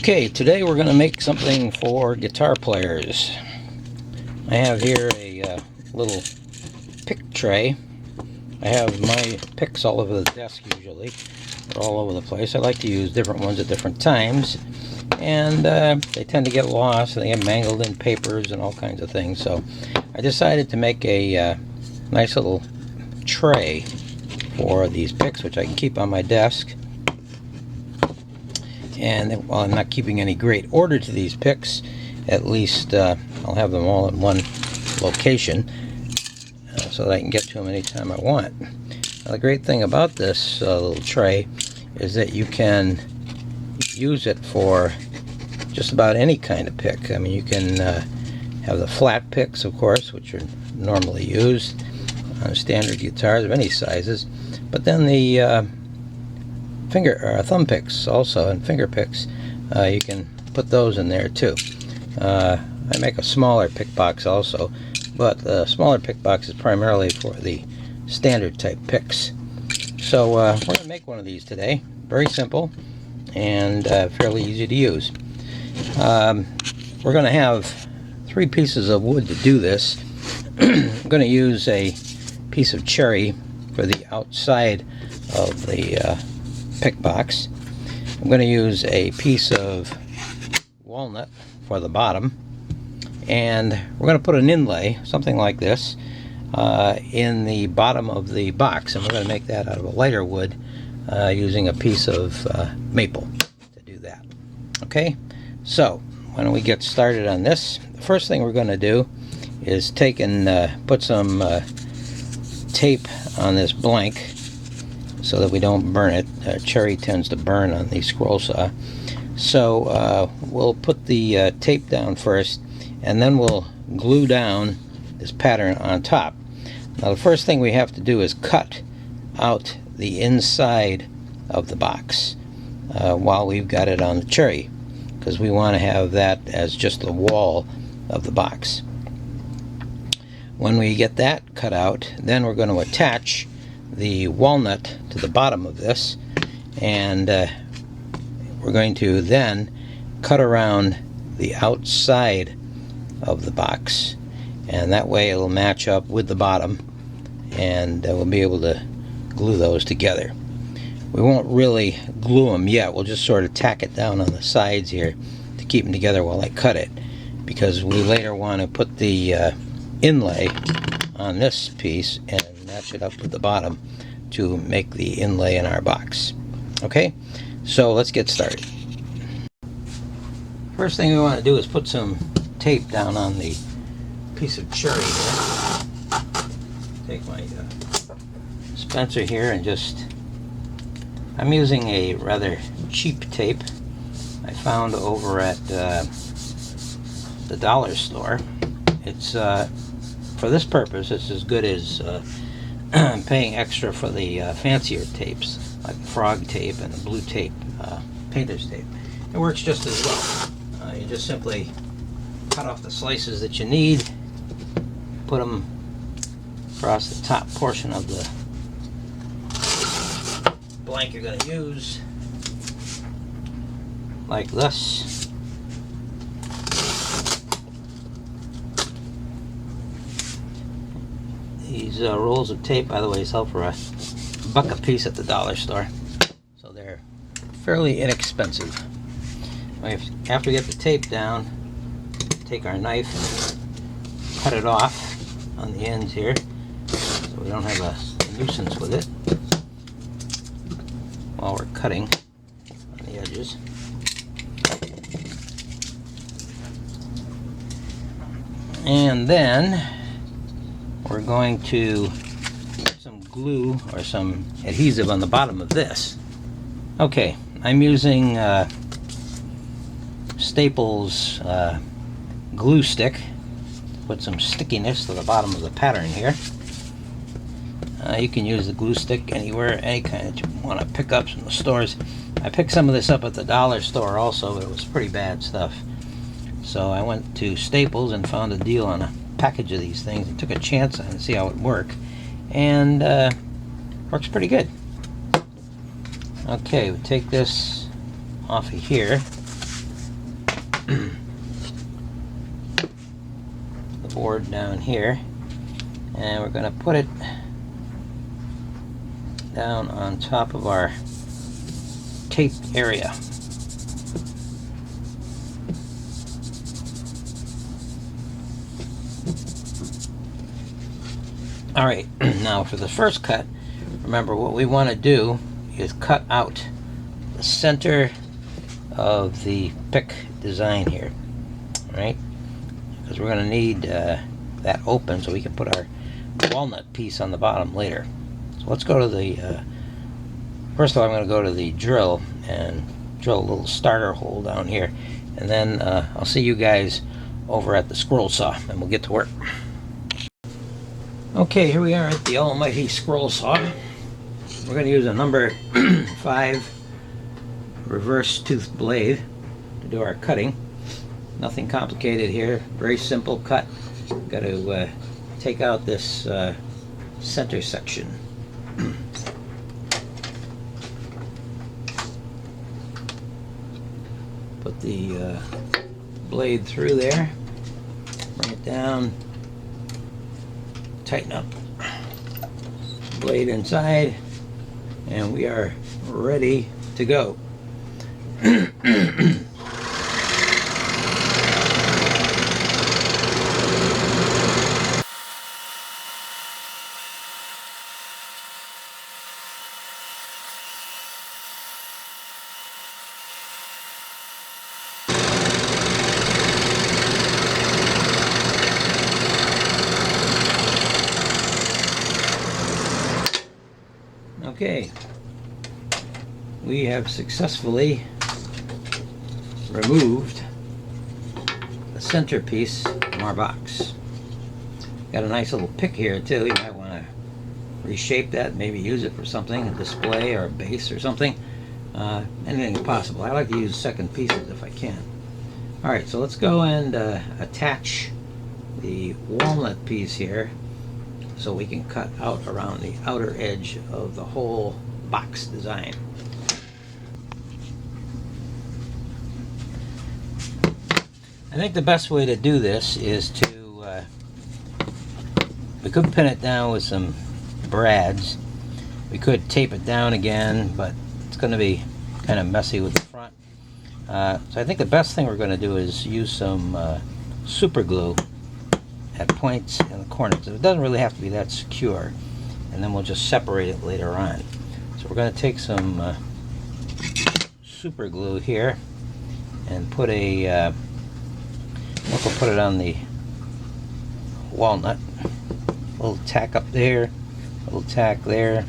Okay, today we're going to make something for guitar players. I have here a little pick tray. I have my picks all over the desk usually. They're all over the place. I like to use different ones at different times. And they tend to get lost and they get mangled in papers and all kinds of things. So I decided to make a nice little tray for these picks, which I can keep on my desk. And while I'm not keeping any great order to these picks, at least I'll have them all in one location so that I can get to them anytime I want. Now, the great thing about this little tray is that you can use it for just about any kind of pick. I mean, you can have the flat picks, of course, which are normally used on standard guitars of any sizes, but then the thumb picks also, and finger picks, you can put those in there too. I make a smaller pick box also, but the smaller pick box is primarily for the standard type picks. So we're going to make one of these today. Very simple and fairly easy to use. We're going to have 3 pieces of wood to do this. I'm going to use a piece of cherry for the outside of the pick box. I'm going to use a piece of walnut for the bottom, and we're going to put an inlay, something like this, in the bottom of the box, and we're going to make that out of a lighter wood using a piece of maple to do that. Okay, so why don't we get started on this? The first thing we're going to do is take and put some tape on this blank so that we don't burn it. Cherry tends to burn on the scroll saw. So we'll put the tape down first, and then we'll glue down this pattern on top. Now the first thing we have to do is cut out the inside of the box while we've got it on the cherry, because we want to have that as just the wall of the box. When we get that cut out, then we're going to attach the walnut to the bottom of this, and we're going to then cut around the outside of the box, and that way it'll match up with the bottom, and we'll be able to glue those together. We won't really glue them yet. We'll just sort of tack it down on the sides here to keep them together while I cut it, because we later want to put the inlay on this piece and match it up with the bottom to make the inlay in our box. Okay, so let's get started. First thing we want to do is put some tape down on the piece of cherry here. Take my dispenser here and just, I'm using a rather cheap tape I found over at the dollar store. It's for this purpose, it's as good as paying extra for the fancier tapes, like the frog tape and the blue tape, painter's tape. It works just as well. You just simply cut off the slices that you need, put them across the top portion of the blank you're going to use, like this. These rolls of tape, by the way, sell for $1 a piece at the dollar store, so they're fairly inexpensive. After we get the tape down, take our knife and cut it off on the ends here so we don't have a nuisance with it while we're cutting on the edges. And then we're going to put some glue or some adhesive on the bottom of this. Okay, I'm using Staples glue stick. Put some stickiness to the bottom of the pattern here. You can use the glue stick anywhere, any kind that you want to pick up from the stores. I picked some of this up at the dollar store also, but it was pretty bad stuff. So I went to Staples and found a deal on a package of these things and took a chance on it and see how it would work, and works pretty good. Okay, we take this off of here, the board down here, and we're going to put it down on top of our tape area. Alright, now for the first cut, remember what we want to do is cut out the center of the pick design here, right? Because we're going to need that open so we can put our walnut piece on the bottom later. So let's go to the, first of all I'm going to go to the drill and drill a little starter hole down here, and then I'll see you guys over at the scroll saw and we'll get to work. Okay, here we are at the almighty scroll saw. We're going to use a number 5 reverse tooth blade to do our cutting. Nothing complicated here, very simple cut. Got to take out this center section. Put the blade through there, bring it down, tighten up blade inside, and we are ready to go. Okay, we have successfully removed the centerpiece from our box. Got a nice little pick here too. You might want to reshape that, maybe use it for something, a display or a base or something. Anything's possible. I like to use second pieces if I can. Alright, so let's go and attach the walnut piece here so we can cut out around the outer edge of the whole box design. I think the best way to do this is to, we could pin it down with some brads. We could tape it down again, but it's going to be kind of messy with the front. So I think the best thing we're going to do is use some super glue at points in the corners. It doesn't really have to be that secure, and then we'll just separate it later on. So we're going to take some super glue here and put a we'll put it on the walnut. A little tack up there, a little tack there,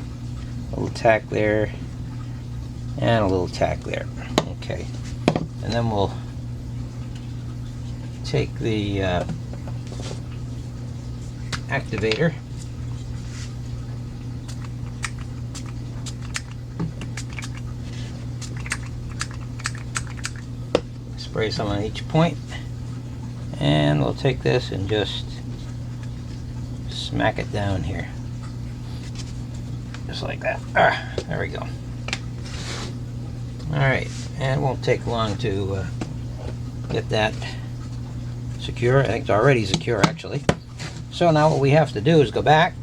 a little tack there, and a little tack there. Okay, and then we'll take the activator, spray some on each point, and we'll take this and just smack it down here, just like that. There we go. Alright, and it won't take long to get that secure. I think it's already secure actually. So now what we have to do is go back,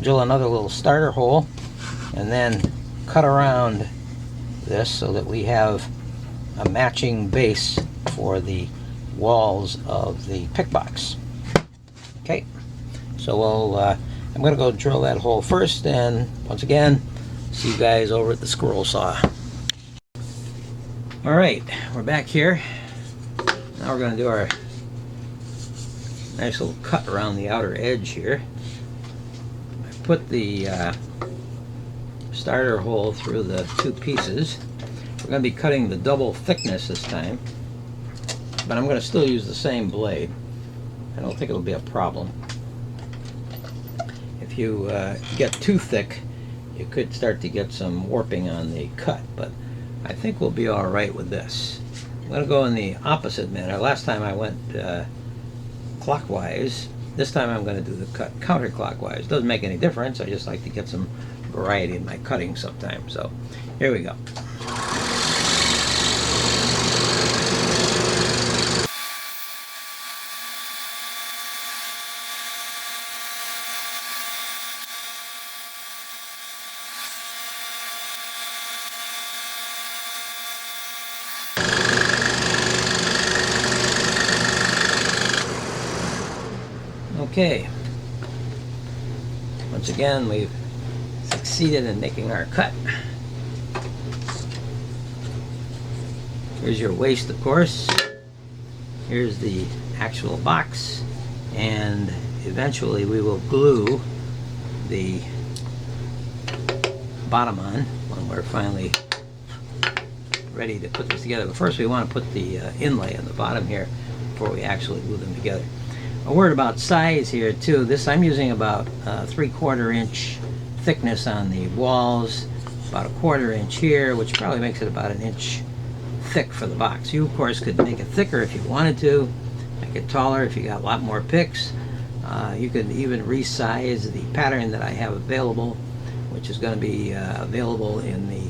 drill another little starter hole, and then cut around this so that we have a matching base for the walls of the pick box. Okay, so we'll, I'm going to go drill that hole first, and once again, see you guys over at the scroll saw. Alright, we're back here. Now we're going to do our nice little cut around the outer edge here. I put the starter hole through the two pieces. We're going to be cutting the double thickness this time, but I'm going to still use the same blade. I don't think it'll be a problem. If you get too thick, you could start to get some warping on the cut, but I think we'll be alright with this. I'm going to go in the opposite manner. Last time I went clockwise. This time I'm going to do the cut counterclockwise. Doesn't make any difference. I just like to get some variety in my cutting sometimes. So here we go. Okay. Once again, we've succeeded in making our cut. Here's your waste, of course. Here's the actual box, and eventually we will glue the bottom on when we're finally ready to put this together. But first we want to put the inlay on the bottom here before we actually glue them together. A word about size here too. This I'm using about 3/4 inch thickness on the walls, about a 1/4 inch here, which probably makes it about 1 inch thick for the box. You of course could make it thicker if you wanted to, make it taller if you got a lot more picks. You could even resize the pattern that I have available, which is going to be available in the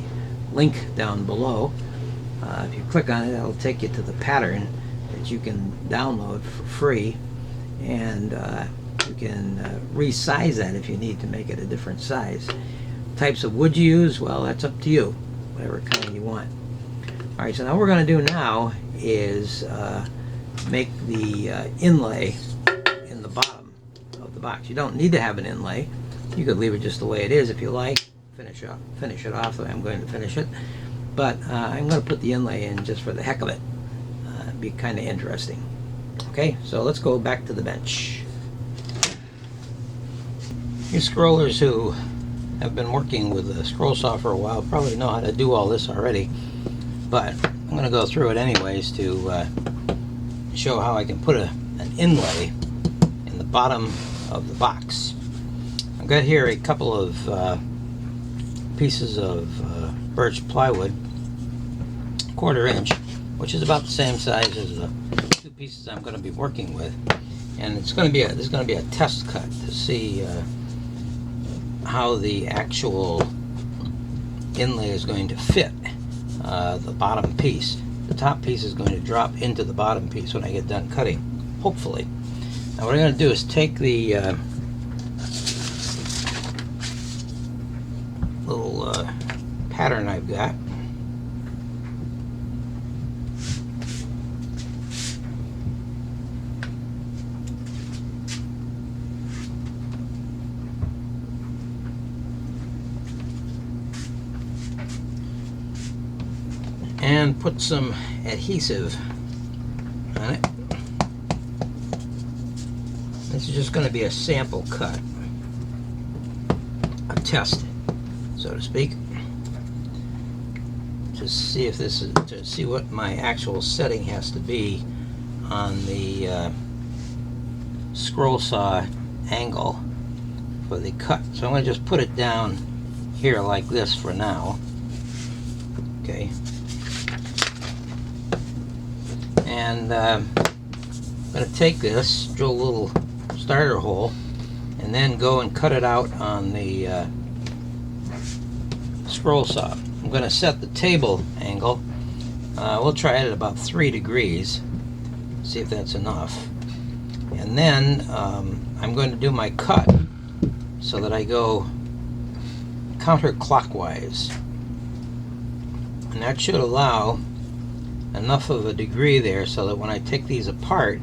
link down below. If you click on it, it'll take you to the pattern that you can download for free, and you can resize that if you need to make it a different size. Types of wood you use, well, that's up to you, whatever kind you want. Alright, so now what we're going to do now is make the inlay in the bottom of the box. You don't need to have an inlay. You could leave it just the way it is if you like. Finish it off the way I'm going to finish it. But I'm going to put the inlay in just for the heck of it. It'd be kind of interesting. Okay, so let's go back to the bench. You scrollers who have been working with the scroll saw for a while probably know how to do all this already. But I'm going to go through it anyways to show how I can put an inlay in the bottom of the box. I've got here a couple of pieces of birch plywood, 1/4 inch, which is about the same size as the 2 pieces I'm going to be working with, and this is going to be a test cut to see how the actual inlay is going to fit the bottom piece. The top piece is going to drop into the bottom piece when I get done cutting, hopefully. Now what I'm going to do is take the little pattern I've got, and put some adhesive on it. This is just going to be a sample cut, a test, so to speak, to see if this is, to see what my actual setting has to be on the scroll saw angle for the cut. So I'm going to just put it down here like this for now. Okay. And I'm going to take this, drill a little starter hole, and then go and cut it out on the scroll saw. I'm going to set the table angle. We'll try it at about 3 degrees, see if that's enough. And then I'm going to do my cut so that I go counterclockwise. And that should allow enough of a degree there so that when I take these apart,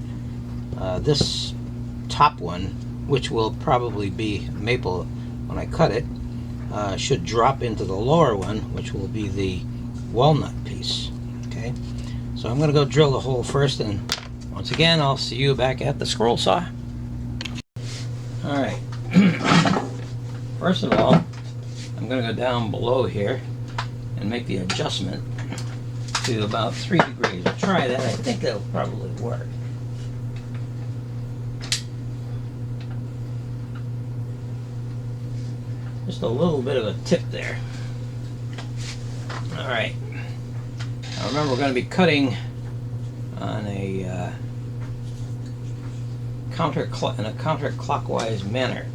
this top one, which will probably be maple when I cut it, should drop into the lower one, which will be the walnut piece. Okay, so I'm going to go drill the hole first, and once again I'll see you back at the scroll saw. Alright, first of all I'm going to go down below here and make the adjustment to about 3 degrees. I'll try that. I think that'll probably work. Just a little bit of a tip there. Alright. Now remember, we're going to be cutting on a counterclockwise manner.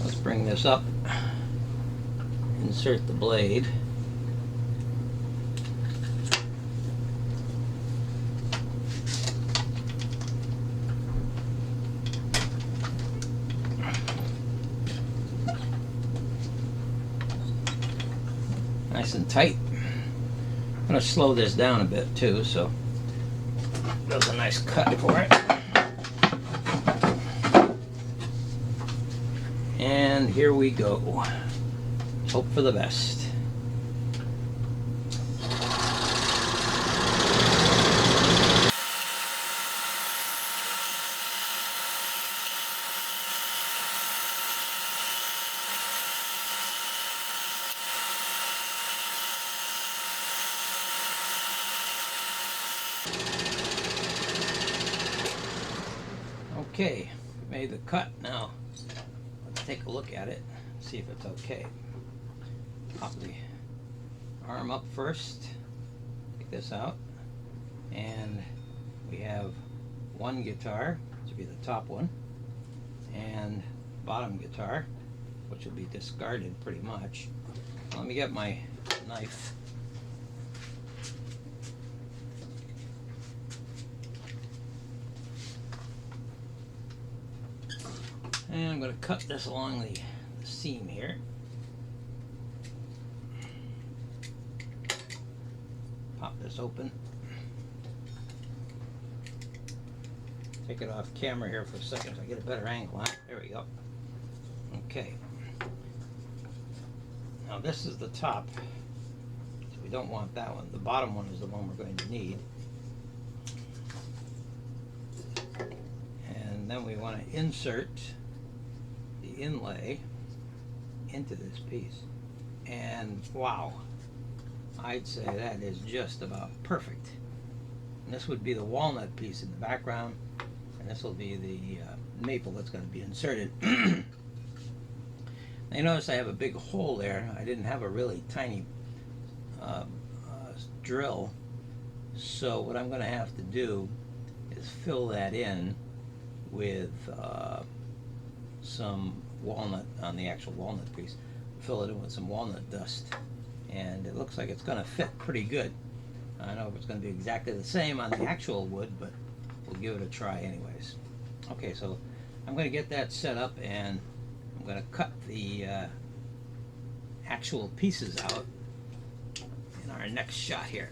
Let's bring this up. Insert the blade. Nice and tight. I'm going to slow this down a bit too, so it does a nice cut for it. And here we go. Hope for the best. Okay, made the cut. Now let's take a look at it, see if it's okay. Pop the arm up first, take this out, and we have one guitar, which will be the top one, and bottom guitar, which will be discarded pretty much. Let me get my knife. And I'm going to cut this along the seam here. Pop this open. Take it off camera here for a second so I get a better angle on it. There we go. Okay. Now this is the top. So we don't want that one. The bottom one is the one we're going to need. And then we want to insert the inlay into this piece, and wow, I'd say that is just about perfect. And this would be the walnut piece in the background, and this will be the maple that's going to be inserted. Now you notice I have a big hole there. I didn't have a really tiny drill, so what I'm going to have to do is fill that in with some walnut on the actual walnut piece. Fill it in with some walnut dust, and it looks like it's going to fit pretty good. I don't know if it's going to be exactly the same on the actual wood, but we'll give it a try anyways. Okay, so I'm going to get that set up, and I'm going to cut the actual pieces out in our next shot here.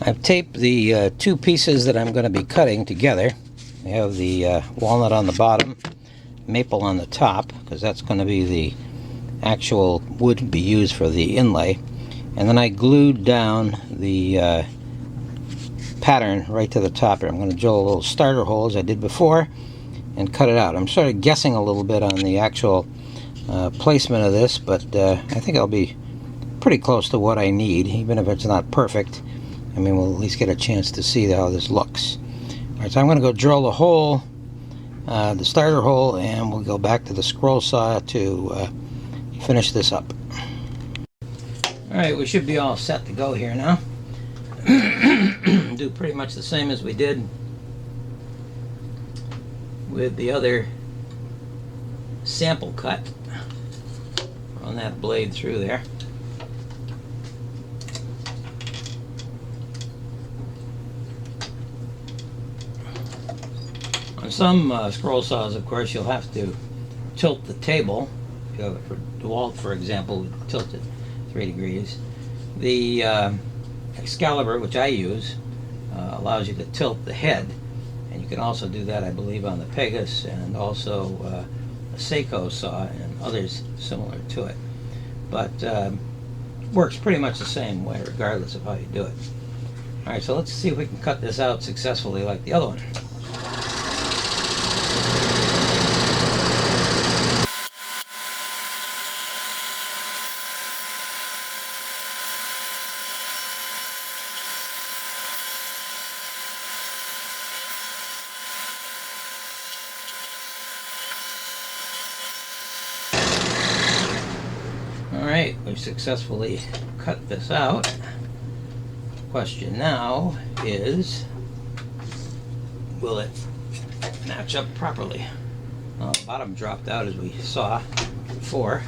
I've taped the two pieces that I'm going to be cutting together. I have the walnut on the bottom, maple on the top, because that's going to be the actual wood to be used for the inlay. And then I glued down the pattern right to the top here. I'm going to drill a little starter hole as I did before and cut it out. I'm sort of guessing a little bit on the actual placement of this, but I think I'll be pretty close to what I need, even if it's not perfect. I mean, we'll at least get a chance to see how this looks. Alright, so I'm going to go drill the hole, the starter hole, and we'll go back to the scroll saw to finish this up. Alright, we should be all set to go here now. Do pretty much the same as we did with the other sample cut. Run that blade through there. On some scroll saws, of course, you'll have to tilt the table. If you have it for DeWalt, for example, tilt it 3 degrees. The Excalibur, which I use, allows you to tilt the head, and you can also do that, I believe, on the Pegasus and also a Seiko saw and others similar to it. But works pretty much the same way, regardless of how you do it. All right, so let's see if we can cut this out successfully like the other one. Alright, we've successfully cut this out. The question now is, will it match up properly? Well, the bottom dropped out as we saw before.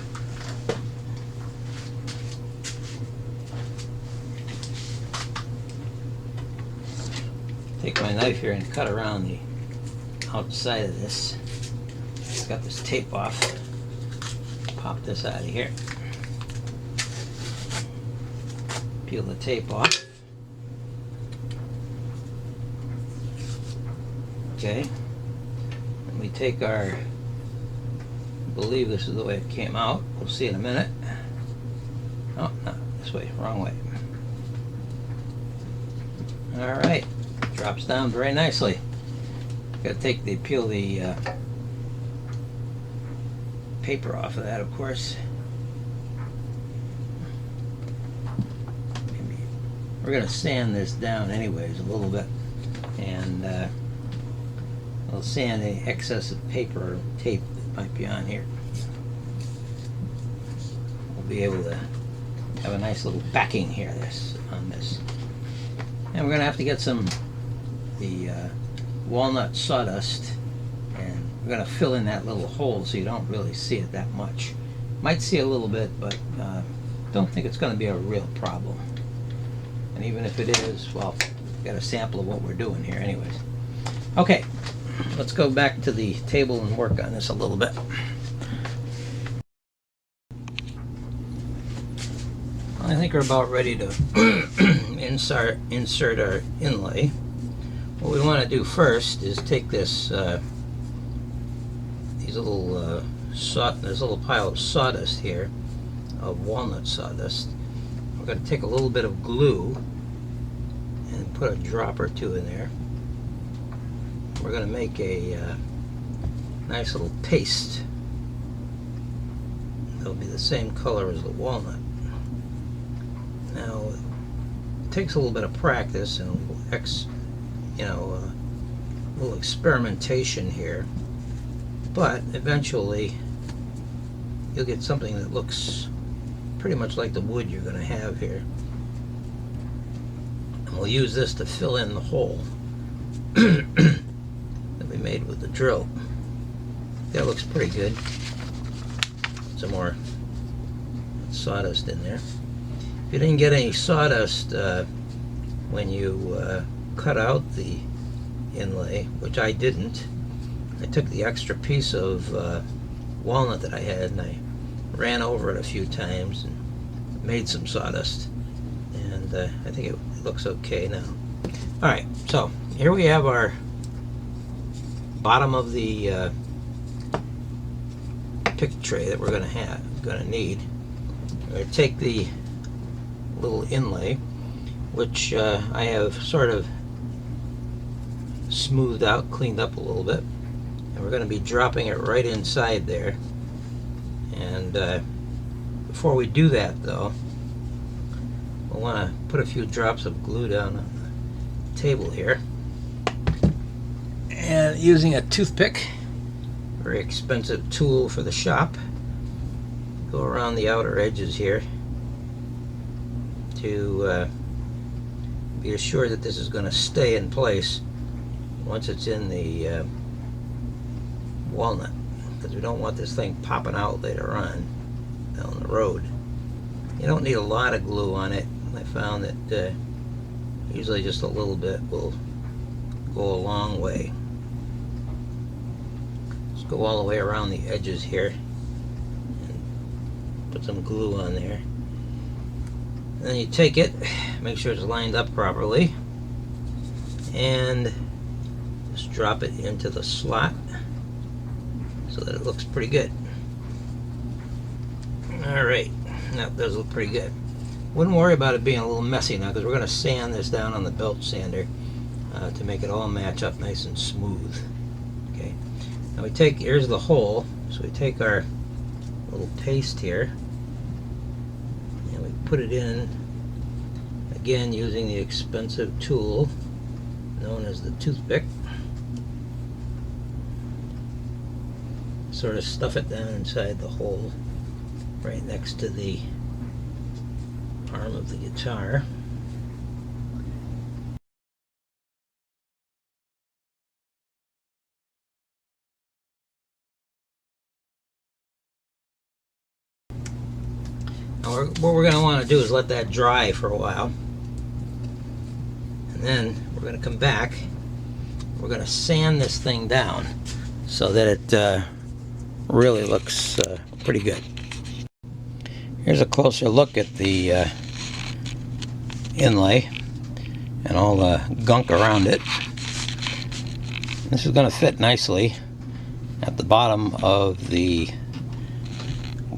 Take my knife here and cut around the outside of this. Got this tape off. Pop this out of here. Peel the tape off. Okay. And we take our believe this is the way it came out. We'll see in a minute. Oh, no, this way, wrong way. All right, drops down very nicely. Got to peel the paper off of that, of course. We're going to sand this down anyways a little bit, and I'll sand the excess of paper or tape that might be on here. We'll be able to have a nice little backing here on this. And we're going to have to get the walnut sawdust, and we're going to fill in that little hole so you don't really see it that much. Might see a little bit, but don't think it's going to be a real problem. And even if it is, well, we've got a sample of what we're doing here anyways. Okay, let's go back to the table and work on this a little bit. I think we're about ready to insert our inlay. What we want to do first is take this this little pile of sawdust here, of walnut sawdust. We're going to take a little bit of glue and put a drop or two in there. We're going to make a nice little paste. It'll be the same color as the walnut. Now, it takes a little bit of practice and a little experimentation here, but eventually you'll get something that looks pretty much like the wood you're going to have here. And we'll use this to fill in the hole that we made with the drill. That looks pretty good. Some more sawdust in there. If you didn't get any sawdust when you cut out the inlay, which I didn't, I took the extra piece of walnut that I had and I ran over it a few times and made some sawdust, and I think it looks okay now. Alright, so here we have our bottom of the pick tray that we're going to need. We're going to take the little inlay, which I have sort of smoothed out, cleaned up a little bit, and we're going to be dropping it right inside there. And before we do that, though, we'll want to put a few drops of glue down on the table here, and using a toothpick, very expensive tool for the shop, go around the outer edges here to be assured that this is going to stay in place once it's in the walnut, because we don't want this thing popping out later on down the road. You don't need a lot of glue on it. I found that usually just a little bit will go a long way. Just go all the way around the edges here and put some glue on there. And then you take it, make sure it's lined up properly, and just drop it into the slot so that it looks pretty good. Alright, that does look pretty good. Wouldn't worry about it being a little messy now, because we're going to sand this down on the belt sander to make it all match up nice and smooth. Okay, now here's the hole, so we take our little paste here and we put it in, again using the expensive tool known as the toothpick. Sort of stuff it down inside the hole right next to the arm of the guitar. Now what we're going to want to do is let that dry for a while, and then we're going to come back. We're going to sand this thing down so that it really looks pretty good. Here's a closer look at the inlay and all the gunk around it. This is going to fit nicely at the bottom of the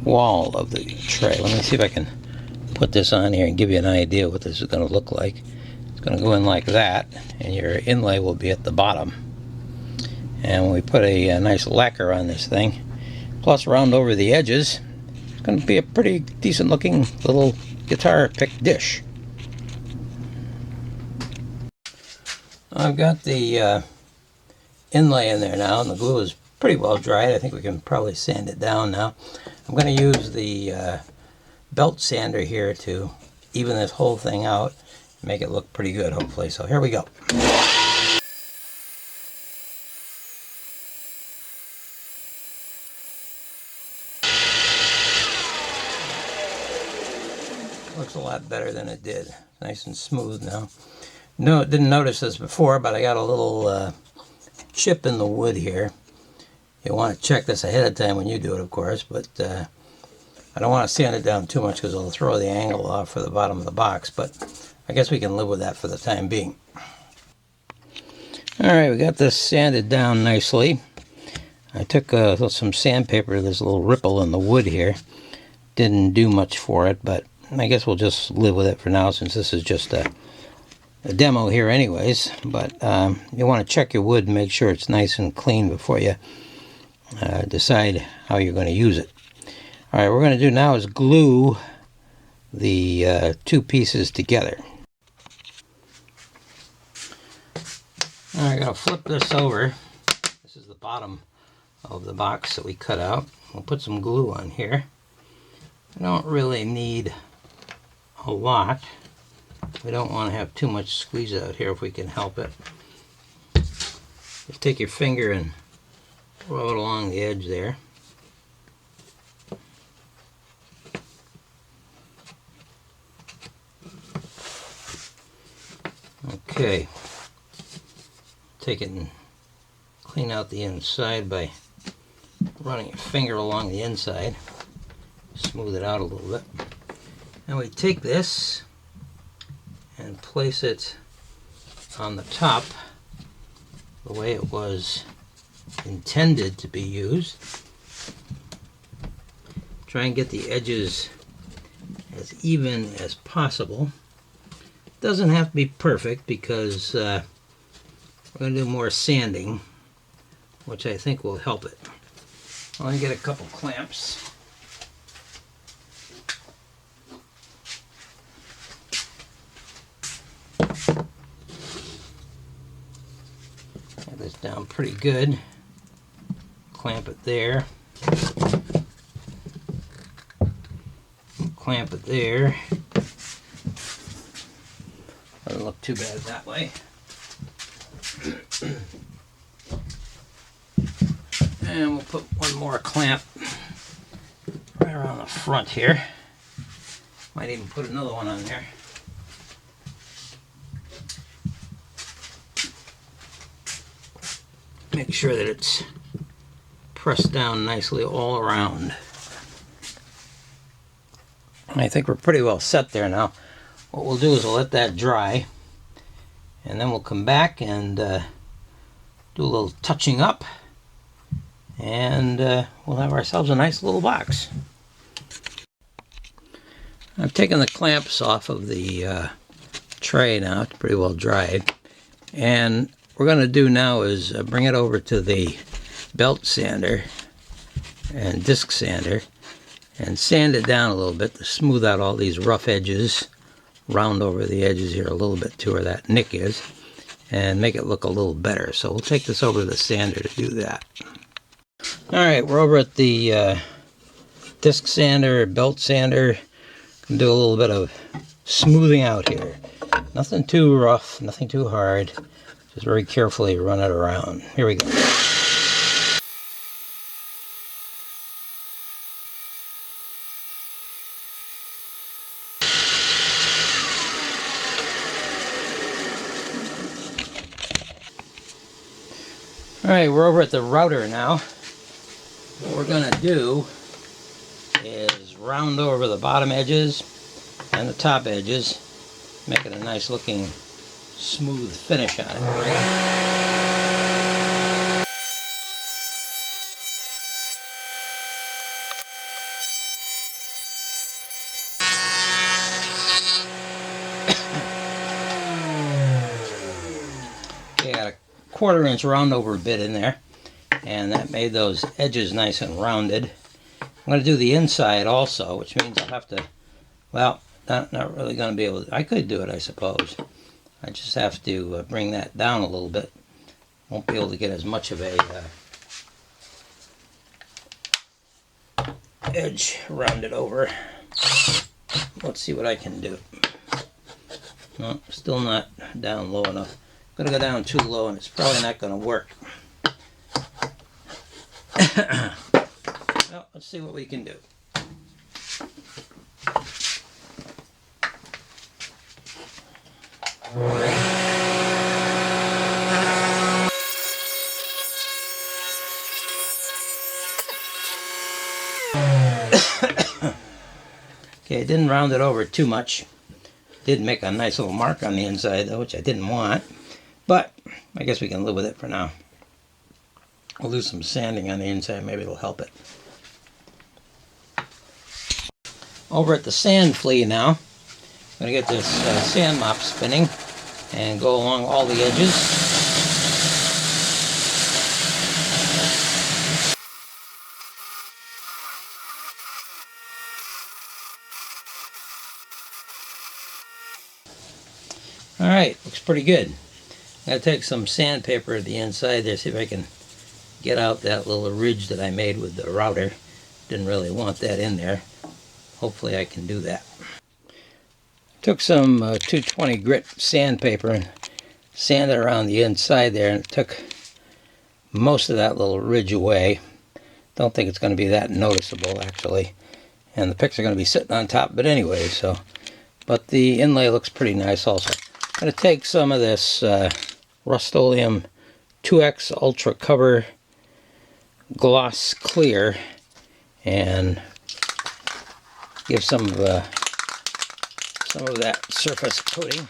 wall of the tray. Let me see if I can put this on here and give you an idea what this is going to look like. It's going to go in like that, and your inlay will be at the bottom. And when we put a nice lacquer on this thing, plus round over the edges, it's going to be a pretty decent looking little guitar pick dish. I've got the inlay in there now, and the glue is pretty well dried. I think we can probably sand it down now. I'm going to use the belt sander here to even this whole thing out and make it look pretty good, hopefully. So here we go. Looks a lot better than it did. Nice and smooth now. No, didn't notice this before, but I got a little chip in the wood here. You want to check this ahead of time when you do it, of course, but I don't want to sand it down too much because it'll throw the angle off for the bottom of the box, but I guess we can live with that for the time being. Alright, we got this sanded down nicely. I took some sandpaper to this little ripple in the wood here. Didn't do much for it, but I guess we'll just live with it for now since this is just a demo here anyways. But you want to check your wood and make sure it's nice and clean before you decide how you're going to use it. Alright, what we're going to do now is glue the two pieces together. Alright, I'm going to flip this over. This is the bottom of the box that we cut out. We'll put some glue on here. I don't really need a lot. We don't want to have too much squeeze out here if we can help it. Just take your finger and rub it along the edge there. Okay. Take it and clean out the inside by running your finger along the inside. Smooth it out a little bit. And we take this and place it on the top the way it was intended to be used. Try and get the edges as even as possible. Doesn't have to be perfect because we're going to do more sanding, which I think will help it. I'm going to get a couple clamps. Get this down pretty good. Clamp it there. Clamp it there. Doesn't look too bad that way. And we'll put one more clamp right around the front here. Might even put another one on there. Make sure that it's pressed down nicely all around. I think we're pretty well set there now. What we'll do is we'll let that dry, and then we'll come back and do a little touching up, and we'll have ourselves a nice little box. I've taken the clamps off of the tray now. It's pretty well dried, and what we're going to do now is bring it over to the belt sander and disc sander and sand it down a little bit to smooth out all these rough edges, round over the edges here a little bit to where that nick is, and make it look a little better. So we'll take this over to the sander to do that. Alright, we're over at the disc sander, belt sander. Can do a little bit of smoothing out here. Nothing too rough, nothing too hard. Just very carefully run it around. Here we go. Alright, we're over at the router now. What we're going to do is round over the bottom edges and the top edges, making a nice looking smooth finish on it. 1/4 inch round over bit in there, and that made those edges nice and rounded. I'm going to do the inside also, which means I'll have to, well, not really going to be able to, I could do it, I suppose. I just have to bring that down a little bit. Won't be able to get as much of a edge rounded over. Let's see what I can do. No, still not down low enough. I'm going to go down too low and it's probably not going to work. Well, let's see what we can do. Okay, it didn't round it over too much. Did make a nice little mark on the inside though, which I didn't want. But I guess we can live with it for now. We'll do some sanding on the inside, maybe it'll help it. Over at the sand flea now, I'm going to get this sand mop spinning and go along all the edges. Alright, looks pretty good. I'm going to take some sandpaper at the inside there, see if I can get out that little ridge that I made with the router. Didn't really want that in there. Hopefully I can do that. Took some 220 grit sandpaper and sanded around the inside there, and it took most of that little ridge away. Don't think it's going to be that noticeable actually. And the picks are going to be sitting on top of it anyway, so. But the inlay looks pretty nice also. I'm going to take some of this Rust-Oleum 2X Ultra Cover Gloss Clear and give some of that surface coating,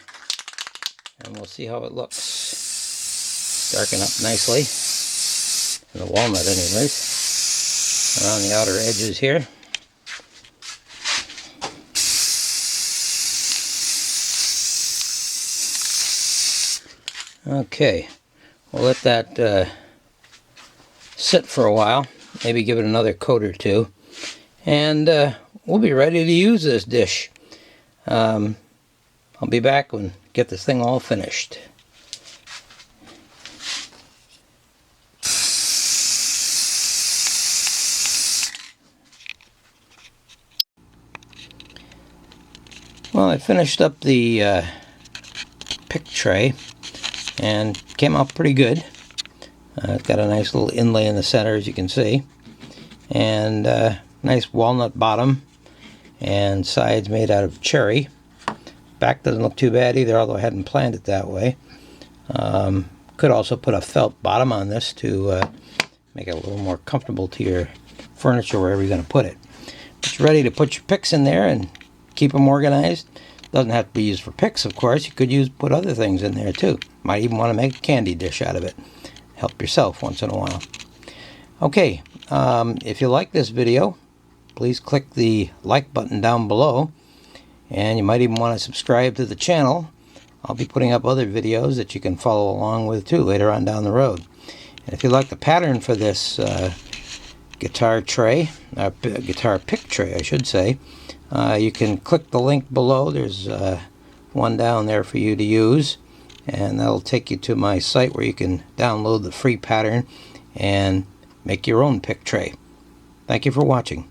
and we'll see how it looks. Darken up nicely, in the walnut anyways, around the outer edges here. Okay, we'll let that sit for a while, maybe give it another coat or two, and we'll be ready to use this dish. I'll be back and get this thing all finished. Well, I finished up the pick tray and came out pretty good. It's got a nice little inlay in the center, as you can see, and nice walnut bottom and sides made out of cherry. Back doesn't look too bad either, although I hadn't planned it that way. Could also put a felt bottom on this to make it a little more comfortable to your furniture wherever you're going to put it. It's ready to put your picks in there and keep them organized. Doesn't have to be used for picks, of course. You could put other things in there too. Might even want to make a candy dish out of it. Help yourself once in a while. Okay, if you like this video, please click the like button down below, and you might even want to subscribe to the channel. I'll be putting up other videos that you can follow along with too later on down the road. And if you like the pattern for this guitar tray, guitar pick tray I should say, you can click the link below. There's one down there for you to use, and that'll take you to my site where you can download the free pattern and make your own pick tray. Thank you for watching.